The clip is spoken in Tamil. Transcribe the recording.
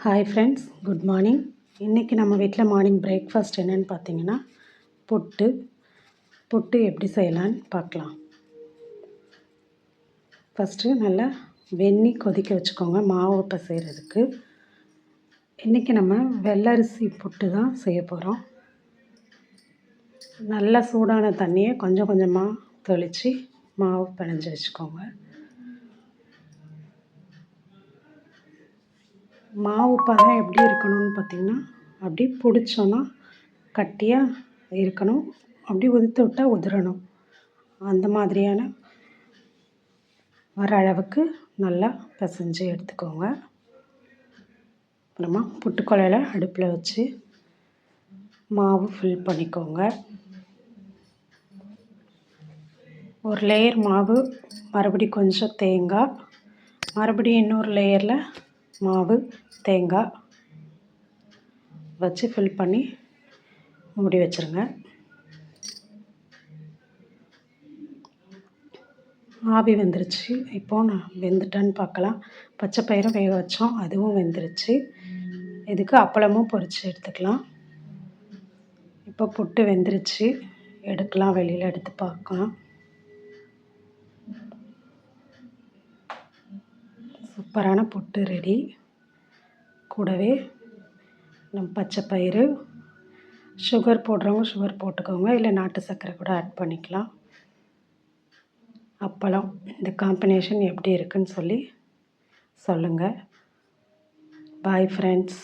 Hi friends, good morning. இன்றைக்கி நம்ம வீட்டில் மார்னிங் பிரேக்ஃபாஸ்ட் என்னென்னு பார்த்தீங்கன்னா புட்டு எப்படி செய்யலான்னு பார்க்கலாம். ஃபஸ்ட்டு நல்லா வெந்நீர் கொதிக்க வச்சுக்கோங்க மாவு பிசைகிறதுக்கு. இன்றைக்கி நம்ம வெள்ளரிசி புட்டு தான் செய்ய போகிறோம். நல்லா சூடான தண்ணியை கொஞ்சம் கொஞ்சமாக தெளித்து மாவு பிணைஞ்சி வச்சுக்கோங்க. மாவு பதம் எப்படி இருக்கணும்னு பார்த்திங்கன்னா, அப்படி பிடிச்சோன்னா கட்டியாக இருக்கணும், அப்படி உதுத்து விட்டால் உதிரணும். அந்த மாதிரியான வர அளவுக்கு நல்லா பிசைஞ்சு எடுத்துக்கோங்க. அப்புறமா புட்டுக்குழலை அடுப்பில் வச்சு மாவு ஃபில் பண்ணிக்கோங்க. ஒரு லேயர் மாவு, மறுபடியும் கொஞ்சம் தேங்காய், மறுபடியும் இன்னொரு லேயரில் மாவு தேங்காய் வச்சு ஃபில் பண்ணி மூடி வச்சுருங்க. ஆவி வெந்துருச்சு. இப்போது நான் வெந்துட்டான்னு பார்க்கலாம். பச்சை பயிரும் வேக வச்சோம், அதுவும் வெந்துருச்சு. இதுக்கு அப்பளமும் பொரித்து எடுத்துக்கலாம். இப்போ புட்டு வெந்துருச்சு, எடுக்கலாம். வெளியில் எடுத்து பார்க்கலாம். சூப்பரான புட்டு ரெடி. கூடவே நம்ம பச்சை பயிறு, சுகர் போடுறவங்க சுகர் போட்டுக்கோங்க, இல்லை நாட்டு சர்க்கரை கூட ஆட் பண்ணிக்கலாம். அப்பளம், இந்த காம்பினேஷன் எப்படி இருக்குன்னு சொல்லி சொல்லுங்கள். Bye friends.